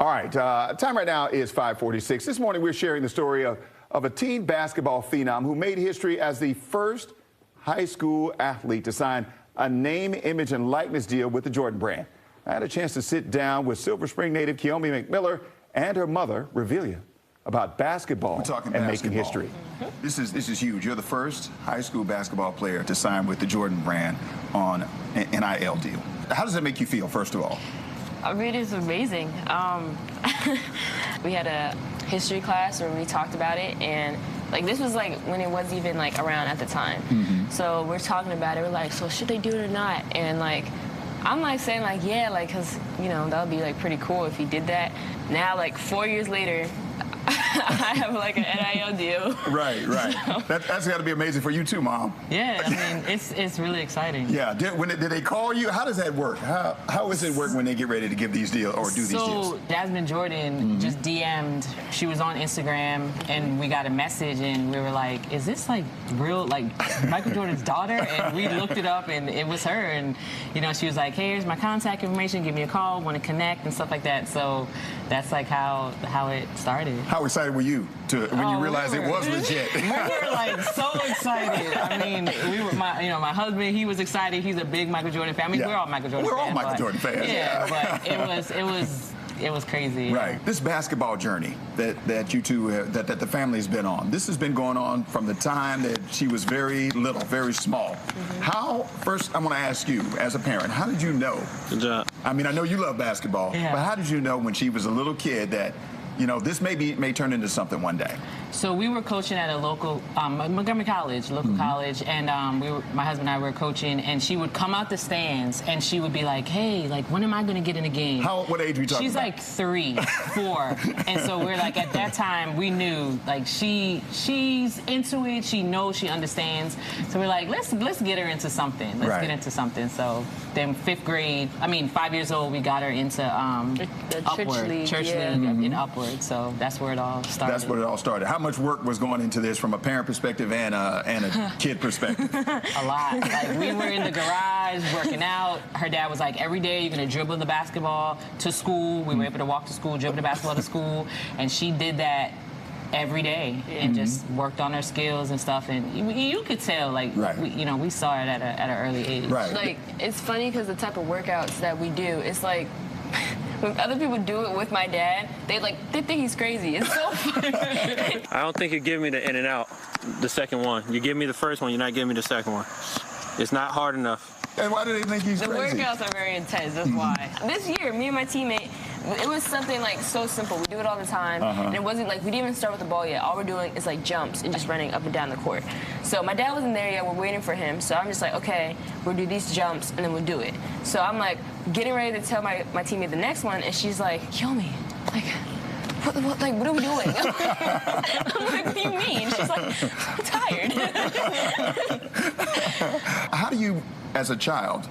All right, time right now is 5:46. This morning we're sharing the story of a teen basketball phenom who made history as the first high school athlete to sign a name, image, and likeness deal with the Jordan brand. I had a chance to sit down with Silver Spring native Kiyomi McMiller and her mother, Revelia, about basketball and making history. This is huge. You're the first high school basketball player to sign with the Jordan brand on an NIL deal. How does that make you feel, first of all? I mean, it's amazing. We had a history class where we talked about it, and like this was like when it wasn't even like around at the time. So we're talking about it. We're like, so should they do it or not? And like, I'm like saying like, yeah, like, cause you know that would be like pretty cool if he did that. Now like 4 years later, I have like an NIL deal. Right. So. That's got to be amazing for you too, Mom. Yeah, I mean, it's really exciting. Yeah. Did they call you? How does that work? How is it work when they get ready to give these deals or do these deals? So Jasmine Jordan just DM'd. She was on Instagram, and we got a message, and we were like, "Is this like real, like Michael Jordan's daughter?" And we looked it up, and it was her. And you know, she was like, "Hey, here's my contact information. Give me a call. Want to connect and stuff like that." So that's like how it started. How excited were you when you realized it was legit? We were like so excited. I mean, we were my husband. He was excited. He's a big Michael Jordan fan. I mean, we're all Michael Jordan fans. We're all Michael Jordan fans. Yeah, but it was crazy. Right. This basketball journey that you two that the family's been on. This has been going on from the time that she was very little, very small. How first I want to ask you as a parent, how did you know? Good job. I mean, I know you love basketball, but how did you know when she was a little kid that, you know, this may turn into something one day? So we were coaching at a local Montgomery College, college, and my husband and I were coaching, and she would come out the stands, and she would be like, "Hey, like, when am I going to get in a game?" What age are we talking She's about? like 3, 4, and so we're like, at that time, we knew like she's into it. She knows, she understands. So we're like, let's get her into something. Let's get into something. So then 5th grade, 5 years old, we got her into the church league in Upward. So that's where it all started. That's where it all started. How much work was going into this from a parent perspective and a kid perspective? A lot. Like, we were in the garage working out. Her dad was like, every day you're going to dribble the basketball to school. We were able to walk to school, dribble the basketball to school. And she did that every day and just worked on her skills and stuff. And you could tell, like, we saw it at an early age. Right. Like, it's funny because the type of workouts that we do, it's like, when other people do it with my dad, they think he's crazy. It's so funny. I don't think you give me the in and out, the second one. You give me the first one, you're not giving me the second one. It's not hard enough. And why do they think he's crazy? The workouts are very intense, that's why. This year, me and my teammate, it was something like so simple. We do it all the time, and it wasn't like we didn't even start with the ball yet. All we're doing is like jumps and just running up and down the court. So my dad wasn't there yet. We're waiting for him. So I'm just like, okay, we'll do these jumps and then we'll do it. So I'm like getting ready to tell my teammate the next one, and she's like, Kiyomi, what are we doing? I'm like, what do you mean? She's like, I'm tired. How do you, as a child,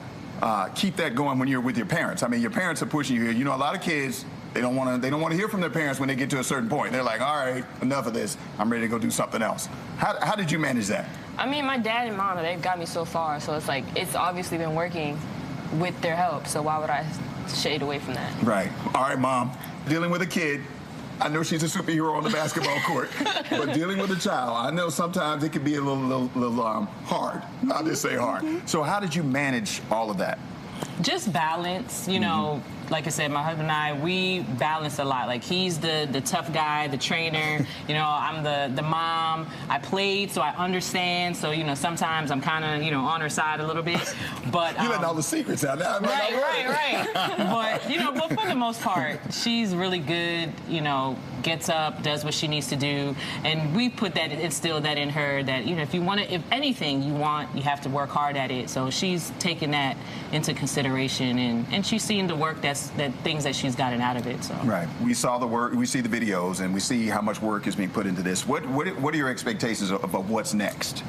keep that going when you're with your parents? I mean, your parents are pushing you here. You know, a lot of kids, they don't want to hear from their parents when they get to a certain point. They're like, all right, enough of this. I'm ready to go do something else. How did you manage that? I mean, my dad and mom, they've got me so far. So it's like, it's obviously been working with their help. So why would I shade away from that? Right. All right, Mom. Dealing with a kid. I know she's a superhero on the basketball court, but dealing with a child, I know sometimes it can be a little hard. I'll just say hard. So how did you manage all of that? Just balance, you know. Like I said, my husband and I, we balance a lot. Like, he's the tough guy, the trainer. You know, I'm the mom. I played, so I understand. So, you know, sometimes I'm kind of, on her side a little bit. But you letting all the secrets out now. Right. But for the most part, she's really good. You know, gets up, does what she needs to do, and we instilled that in her. That if anything you want, you have to work hard at it. So she's taken that into consideration, and she's seen the work things that she's gotten out of it. So right, we saw the work, we see the videos, and we see how much work is being put into this. What are your expectations of what's next?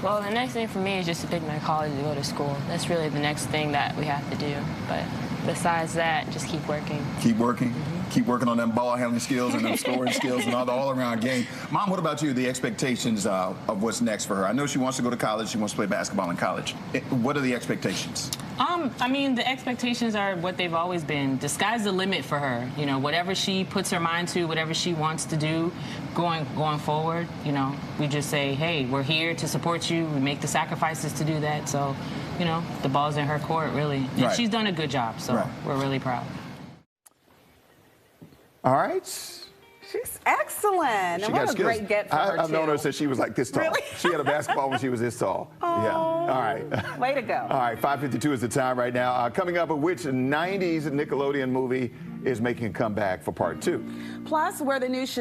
Well, the next thing for me is just to pick my college to go to school. That's really the next thing that we have to do. But besides that, just keep working. Keep working. Keep working on them ball handling skills and them scoring skills and all the all-around game. Mom, what about you, the expectations of what's next for her? I know she wants to go to college. She wants to play basketball in college. What are the expectations? I mean, the expectations are what they've always been. The sky's the limit for her. You know, whatever she puts her mind to, whatever she wants to do, going forward, you know, we just say, hey, we're here to support you. We make the sacrifices to do that. So, you know, the ball's in her court, really. And Right. she's done a good job, so we're really proud. All right. She's excellent. And what a great get for her, I've known her too. since she was like this tall. Really? She had a basketball when she was this tall. Oh, yeah. All right. Way to go. All right, 5:52 is the time right now. Coming up, which 90s Nickelodeon movie is making a comeback for part 2? Plus, where the new Shazam